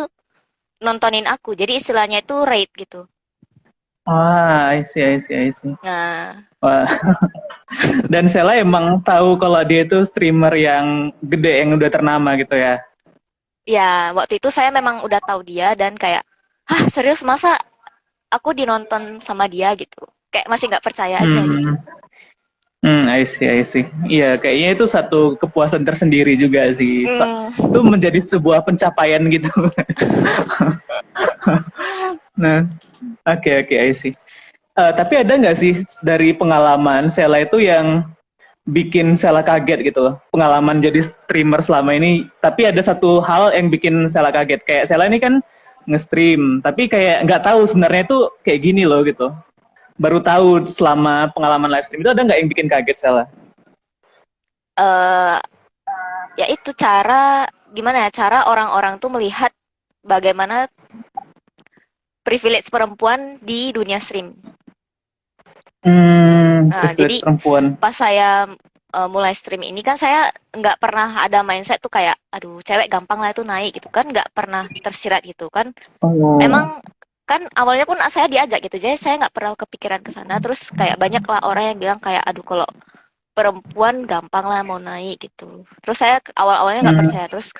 nontonin aku. Jadi istilahnya itu raid gitu. Ah, I see, I see, I see. Nah, Wah. Dan Sela emang tahu kalau dia itu streamer yang gede, yang udah ternama gitu ya. ya waktu itu saya memang udah tahu dia dan kayak, hah serius masa aku dinonton sama dia gitu. Kayak masih nggak percaya aja gitu. Hmm. I see, I see. Iya, kayaknya itu satu kepuasan tersendiri juga sih. Hmm, Itu menjadi sebuah pencapaian gitu. Nah, oke, oke, I see. Tapi ada nggak sih dari pengalaman Sela itu yang bikin Sela kaget gitu loh? Pengalaman jadi streamer selama ini, tapi ada satu hal yang bikin Sela kaget. Kayak Sela ini kan nge-stream, tapi kayak nggak tahu sebenarnya itu kayak gini loh gitu. Baru tahu selama pengalaman live stream itu, ada nggak yang bikin kaget Sela? eh ya itu cara gimana ya cara orang-orang tuh melihat bagaimana privilege perempuan di dunia stream. Nah, Privilege jadi perempuan. pas saya mulai stream ini kan saya nggak pernah ada mindset tuh kayak aduh cewek gampang lah itu naik gitu kan nggak pernah tersirat gitu kan Oh. emang kan awalnya pun saya diajak gitu jadi saya nggak pernah kepikiran ke sana terus kayak banyak lah orang yang bilang kayak aduh kalau perempuan gampang lah mau naik gitu terus saya awal-awalnya nggak Hmm, percaya terus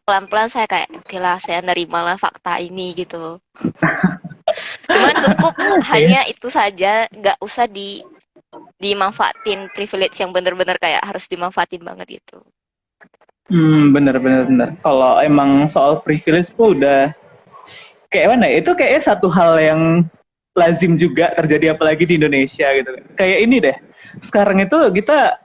pelan-pelan saya kayak oke lah saya nerima lah fakta ini gitu cuman cukup oke. hanya itu saja nggak usah dimanfaatin privilege yang bener-bener kayak harus dimanfaatin banget gitu. Bener, bener, bener. Kalau emang soal privilege tuh udah kayak mana ya? Itu kayaknya satu hal yang lazim juga terjadi apalagi di Indonesia gitu. Kayak ini deh. Sekarang itu kita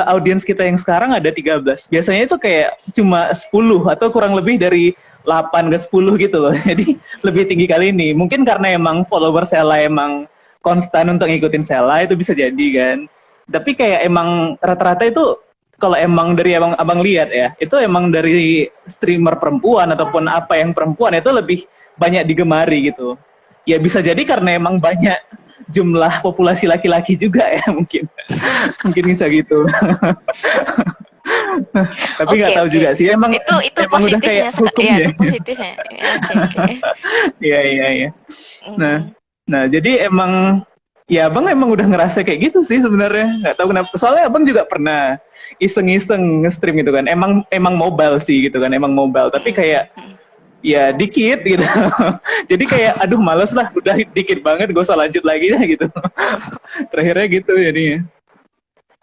audiens kita yang sekarang ada 13. Biasanya itu kayak cuma 10 atau kurang lebih dari 8 ke 10 gitu loh. Jadi lebih tinggi kali ini. Mungkin karena emang follower Sela emang konstan untuk ngikutin Sela itu bisa jadi kan. Tapi kayak emang rata-rata itu kalau emang dari abang lihat ya, itu emang dari streamer perempuan ataupun apa yang perempuan itu lebih banyak digemari gitu. Ya bisa jadi karena emang banyak jumlah populasi laki-laki juga ya mungkin. Mungkin bisa gitu. Tapi Oke, nggak tahu oke. juga sih. Emang Itu emang udah kayak positifnya, ya hukumnya. itu positifnya. Ya, oke, oke. Iya iya iya. Nah, Mm. nah jadi emang ya abang emang udah ngerasa kayak gitu sih sebenarnya. Nggak tahu kenapa. Soalnya abang juga pernah iseng-iseng nge-stream gitu kan. Emang mobile sih gitu kan. Emang mobile. Tapi Mm-mm. kayak Mm-mm. ya dikit gitu. Jadi kayak aduh males lah. Udah dikit banget. Gak usah lanjut lagi ya gitu. Terakhirnya gitu jadinya.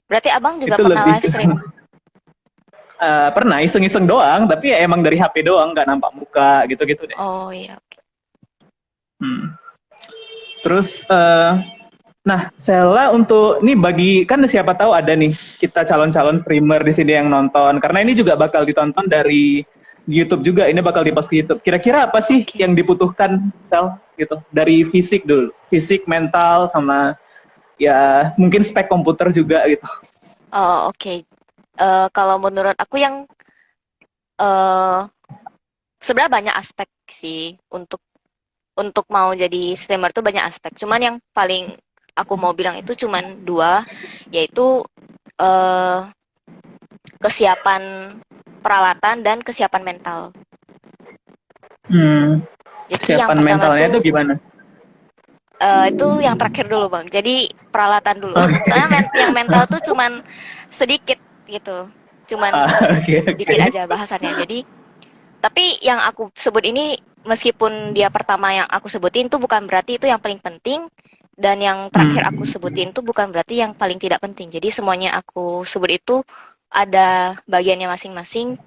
Berarti abang juga Itu pernah lebih live ke stream? pernah iseng-iseng doang. Tapi ya emang dari HP doang. Nggak nampak muka gitu-gitu deh. Oh iya, oke. Hmm. Terus nah, Sela untuk nih bagi kan siapa tahu ada nih kita calon-calon streamer di sini yang nonton karena ini juga bakal ditonton dari YouTube juga ini bakal dipost ke YouTube. Kira-kira apa sih Oke. yang dibutuhkan Sel gitu dari fisik dulu, fisik, mental sama ya mungkin spek komputer juga gitu. Oh, oke. Kalau menurut aku yang eh sebenarnya banyak aspek sih untuk mau jadi streamer tuh banyak aspek. Cuman yang paling aku mau bilang itu cuman dua, yaitu eh kesiapan peralatan dan kesiapan mental. Hmm, Jadi yang kesiapan pertama mentalnya itu tuh gimana? itu yang terakhir dulu Bang. Jadi peralatan dulu. Oke. Soalnya yang mental tuh cuman sedikit gitu. Cuman Oke oke. dikit aja bahasannya. Jadi tapi yang aku sebut ini meskipun dia pertama yang aku sebutin tuh bukan berarti itu yang paling penting dan yang terakhir aku Hmm. sebutin tuh bukan berarti yang paling tidak penting. Jadi semuanya aku sebut itu ada bagiannya masing-masing.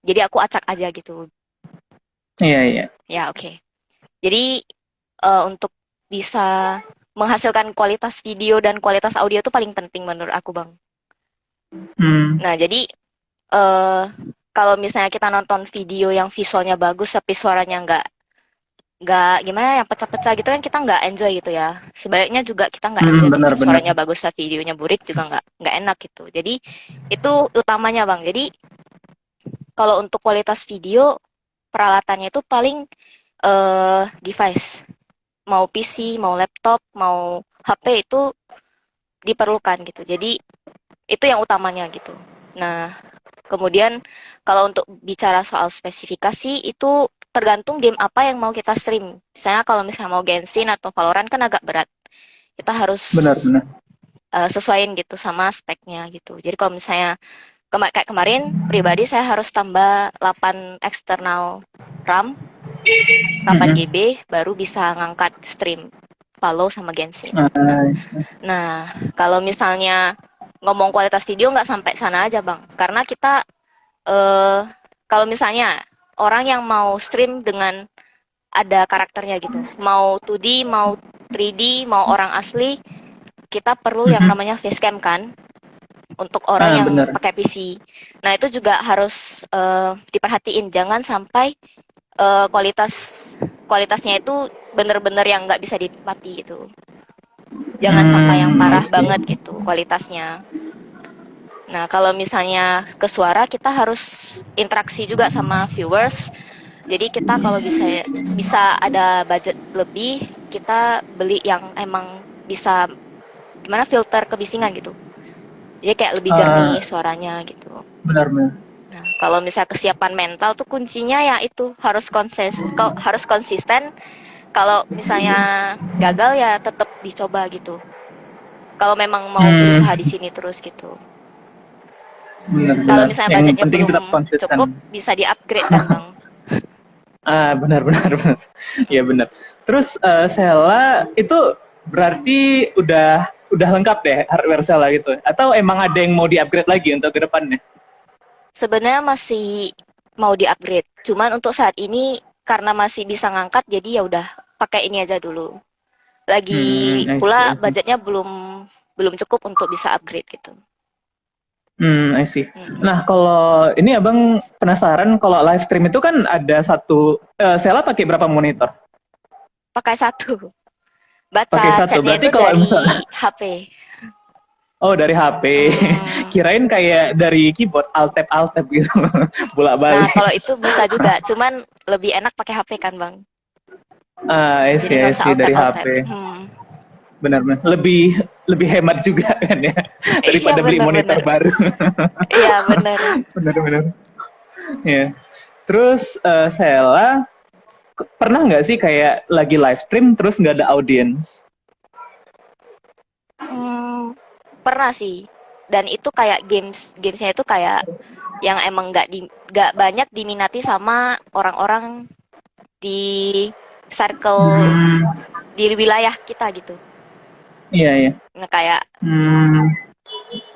Jadi aku acak aja gitu. Iya iya. Ya, oke. Jadi untuk bisa menghasilkan kualitas video dan kualitas audio itu paling penting menurut aku, Bang. Hmm. Nah, jadi eh kalau misalnya kita nonton video yang visualnya bagus tapi suaranya nggak gimana yang pecah-pecah gitu kan kita nggak enjoy gitu ya. Sebaliknya juga kita nggak Hmm, enjoy kalau misalnya benar-benar. suaranya bagus tapi videonya burik juga nggak enak gitu. Jadi itu utamanya, Bang. Jadi kalau untuk kualitas video peralatannya itu paling device, mau PC, mau laptop, mau HP itu diperlukan gitu. Jadi itu yang utamanya gitu. Nah, kemudian kalau untuk bicara soal spesifikasi itu tergantung game apa yang mau kita stream. Misalnya kalau misalnya mau Genshin atau Valorant kan agak berat. Kita harus Benar-benar. sesuaiin gitu sama speknya gitu. Jadi kalau misalnya kayak kemarin pribadi saya harus tambah 8 eksternal RAM, 8 Hmm. GB baru bisa ngangkat stream Valo sama Genshin. Ah, Nah, kalau misalnya ngomong kualitas video nggak sampai sana aja, Bang. Karena kita kalau misalnya orang yang mau stream dengan ada karakternya gitu, mau 2D, mau 3D, mau orang asli, kita perlu yang mhm. namanya facecam kan untuk orang Ah, yang benar. pakai PC. Nah, itu juga harus diperhatiin, jangan sampai kualitas kualitasnya itu bener-bener yang nggak bisa dinikmati gitu. Jangan sampai yang I parah see. banget gitu kualitasnya. Nah, kalau misalnya ke suara kita harus interaksi juga sama viewers. Jadi kita kalau bisa bisa ada budget lebih, kita beli yang emang bisa gimana filter kebisingan gitu. Jadi kayak lebih jernih Ah, suaranya gitu. benar-benar. Nah, kalau misalnya kesiapan mental tuh kuncinya ya itu harus konsisten. Kalau misalnya gagal ya tetap dicoba gitu. Kalau memang mau Hmm, berusaha di sini terus gitu. Kalau benar-benar. misalnya Yang budgetnya penting belum tetap konsisten. cukup, bisa di-upgrade kan, Bang? Benar-benar benar. Ya benar. Terus Sela itu berarti udah lengkap deh hardware Sela gitu. Atau emang ada yang mau di-upgrade lagi untuk ke depannya? Sebenarnya masih mau di-upgrade. Cuman untuk saat ini karena masih bisa ngangkat, jadi ya udah pakai ini aja dulu. Lagi I see, pula I see. budgetnya belum belum cukup untuk bisa upgrade gitu. I see. Mm-mm. Nah, kalau ini Abang penasaran kalau live stream itu kan ada satu Sela pakai berapa monitor? Pakai satu. Pakai Baca satu. chatnya Berarti itu kalau dari misalnya HP. oh dari HP. Hmm. Kirain kayak dari keyboard alt tab gitu. Nah, Bolak-balik. kalau itu bisa juga. Cuman lebih enak pakai HP kan, Bang? Jadi I nggak usah see alt tab dari alt HP. tab. benar-benar lebih lebih hemat juga kan ya Iya daripada beli monitor bener-bener. baru. Iya bener. Benar-benar. Ya. Terus Sela pernah nggak sih kayak lagi live stream terus nggak ada audiens? Hmm, pernah sih. Dan itu kayak gamesnya itu kayak yang emang nggak banyak diminati sama orang-orang di circle Hmm, di wilayah kita gitu. iya iya. Nah, kayak Hmm,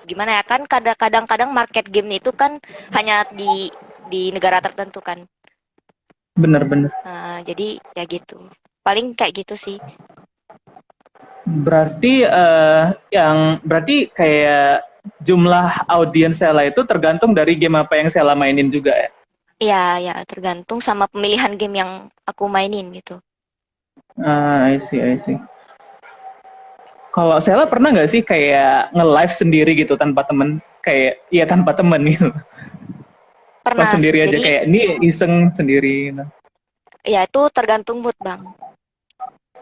gimana ya kan kadang-kadang market game itu kan hanya di negara tertentu kan. benar-benar. Nah, jadi ya gitu. Paling kayak gitu sih. Berarti yang berarti kayak jumlah audiens Sela itu tergantung dari game apa yang Sela mainin juga ya. Iya, ya tergantung sama pemilihan game yang aku mainin gitu. Ah, I see, I see. Kalau Sela pernah nggak sih kayak nge-live sendiri gitu tanpa temen? Kayak ya tanpa temen gitu. Pas Pernah. sendiri aja Jadi kayak ini iseng sendiri gitu. ya itu tergantung mood, Bang.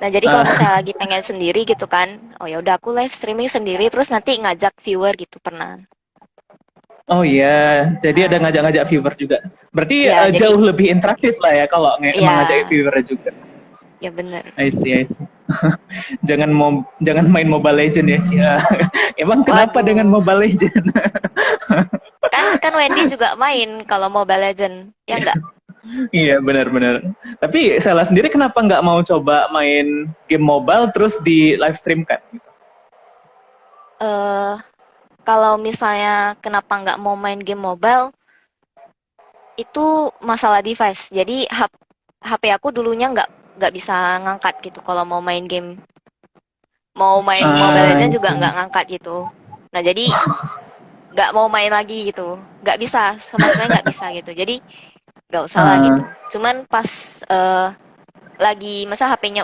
Nah, jadi kalau Ah, misalnya lagi pengen sendiri gitu kan, oh ya udah aku live streaming sendiri terus nanti ngajak viewer gitu pernah. oh iya, jadi ada Ah, ngajak-ngajak viewer juga. Berarti ya jadi jauh lebih interaktif lah ya kalau emang ngajak ya viewer juga. ya bener. I see, I see. Jangan main Mobile Legend ya, Cia. Emang kenapa dengan Waduh. Mobile Legend? Kan Wendy juga main kalau Mobile Legend. Ya enggak? Iya benar-benar. Tapi Sela sendiri kenapa nggak mau coba main game mobile terus di live stream kan? Eh kalau misalnya kenapa nggak mau main game mobile itu masalah device. Jadi HP aku dulunya nggak bisa ngangkat gitu kalau mau main game. Mau main Mobile Ah, I Legend juga see. nggak ngangkat gitu. Nah, jadi nggak mau main lagi gitu. Nggak bisa, sama sekali nggak bisa gitu. Jadi nggak usah lah gitu. Ah, Cuman pas lagi masa HP-nya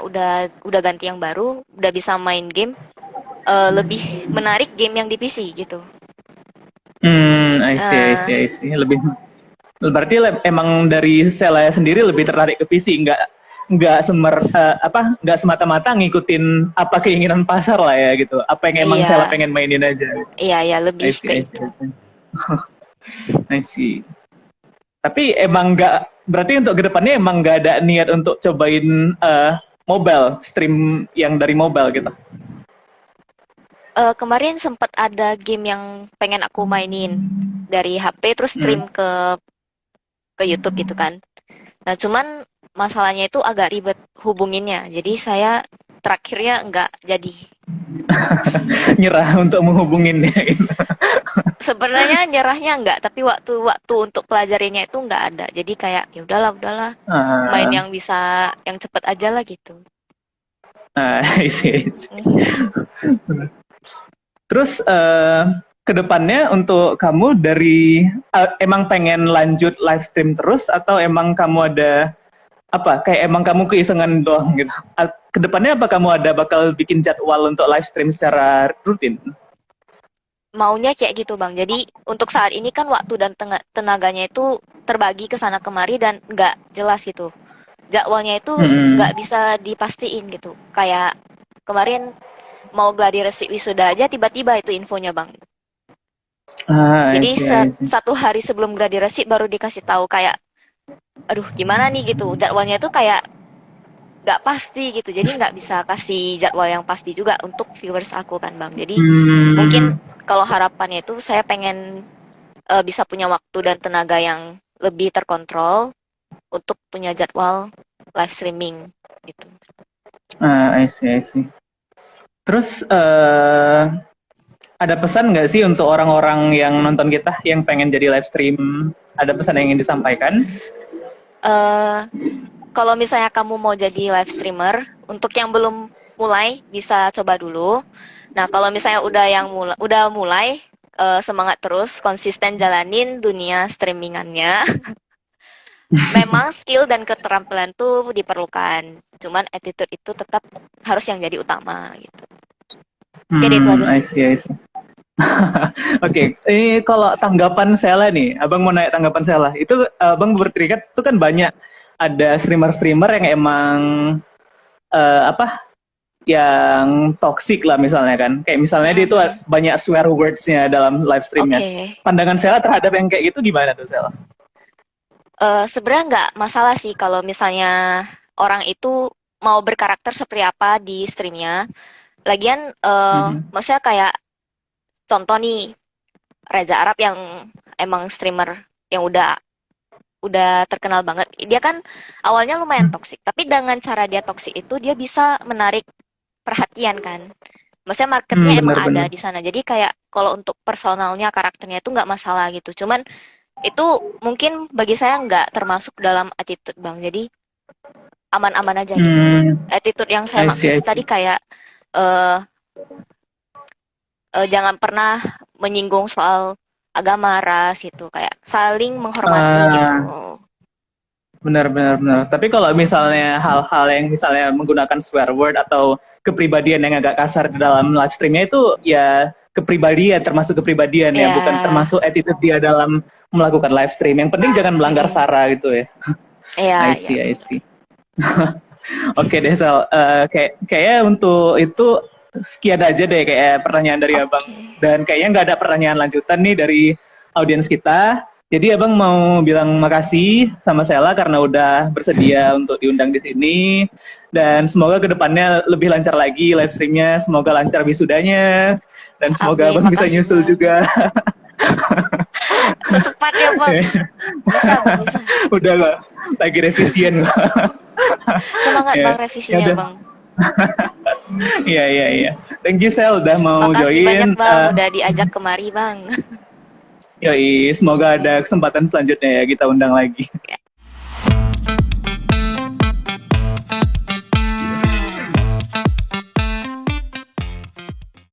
udah ganti yang baru, udah bisa main game, lebih menarik game yang di PC gitu. I see, I Eh, see, I see. Berarti emang dari Sela sendiri lebih tertarik ke PC, nggak semata-mata ngikutin apa keinginan pasar lah ya gitu. Apa yang emang Sela iya, pengen mainin aja. iya, ya lebih I see, ke I see, itu. I see. I see. Tapi emang nggak, berarti untuk kedepannya emang nggak ada niat untuk cobain mobile, stream yang dari mobile gitu. Kemarin sempat ada game yang pengen aku mainin dari HP terus Hmm. stream ke YouTube gitu kan. Nah, cuman masalahnya itu agak ribet hubunginnya. Jadi saya terakhirnya nggak jadi. Nyerah untuk menghubungin ya. Sebenarnya nyerahnya nggak, tapi waktu untuk pelajarinya itu nggak ada. Jadi kayak ya udahlah, udahlah, main Ah, yang bisa yang cepet aja lah gitu. I see, I see. Terus kedepannya untuk kamu dari emang pengen lanjut live stream terus atau emang kamu ada apa kayak emang kamu keisengan doang gitu? Kedepannya apa kamu ada bakal bikin jadwal untuk live stream secara rutin? Maunya kayak gitu, Bang. Jadi untuk saat ini kan waktu dan tenaganya itu terbagi ke sana kemari dan nggak jelas gitu. Jadwalnya itu Hmm. nggak bisa dipastiin gitu. Kayak kemarin mau gladi resik wisuda aja tiba-tiba itu infonya, Bang. Ah, I Jadi see, I see. satu hari sebelum gladi resik baru dikasih tahu kayak, aduh gimana nih gitu. Jadwalnya itu kayak nggak pasti gitu. Jadi nggak bisa kasih jadwal yang pasti juga untuk viewers aku kan, Bang. Jadi mungkin Hmm. kalau harapannya itu saya pengen bisa punya waktu dan tenaga yang lebih terkontrol untuk punya jadwal live streaming gitu. Ah, I see, I see. Terus ada pesan nggak sih untuk orang-orang yang nonton kita yang pengen jadi live stream? Ada pesan yang ingin disampaikan? eh Kalau misalnya kamu mau jadi live streamer, untuk yang belum mulai bisa coba dulu. Nah, kalau misalnya udah mulai semangat terus, konsisten jalanin dunia streamingannya. Memang skill dan keterampilan tuh diperlukan. Cuman attitude itu tetap harus yang jadi utama gitu. Jadi itu aja I sih. see, I see. Oke, ini kalau tanggapan Sela nih, Abang mau nanya tanggapan Sela. Itu Abang berterikat itu kan banyak ada streamer-streamer yang emang apa yang toxic lah misalnya kan. Kayak misalnya dia tuh Mhm. banyak swear words-nya dalam live streamnya. Oke. Pandangan Sela terhadap yang kayak gitu gimana tuh Sela? Sebenarnya nggak masalah sih kalau misalnya orang itu mau berkarakter seperti apa di streamnya. Lagian, Mhm. maksudnya kayak contoh nih Reza Arab yang emang streamer yang udah terkenal banget. Dia kan awalnya lumayan toksik, tapi dengan cara dia toksik itu dia bisa menarik perhatian kan. Maksudnya marketnya emang ada Bener-bener. di sana. Jadi kayak kalau untuk personalnya, karakternya itu nggak masalah gitu. Cuman itu mungkin bagi saya nggak termasuk dalam attitude Bang. Jadi aman-aman aja gitu. Hmm, Attitude yang saya I see, maksud I tuh tadi see. kayak eh jangan pernah menyinggung soal agama, ras gitu. Kayak saling menghormati gitu. Ah, benar, benar, benar. Tapi kalau misalnya hal-hal yang misalnya menggunakan swear word atau kepribadian yang agak kasar di dalam live streamnya itu ya kepribadian, termasuk kepribadian ya, bukan Ya, termasuk attitude dia dalam melakukan live stream. Yang penting jangan melanggar mm-mm. sara gitu ya. Iya, I iya see, I benar. see. Oke deh, Sal. Kayaknya untuk itu sekian aja deh kayak pertanyaan dari Abang. Oke. Dan kayaknya nggak ada pertanyaan lanjutan nih dari audiens kita. Jadi Abang mau bilang makasih sama Sela karena udah bersedia untuk diundang di sini. Dan semoga kedepannya lebih lancar lagi live streamnya. Semoga lancar wisudanya. Dan semoga Amin, Abang bisa makasih nyusul Bang. juga. Secepatnya Bang. Bisa Bang, bisa. Udah lah, lagi revisian. Semangat Ya, Bang ya revisinya udah. Bang. Iya, iya, iya. Thank you, Sel, udah mau Makasih banyak join. Bang, udah diajak kemari Bang. Yoi, semoga ada kesempatan selanjutnya ya kita undang lagi.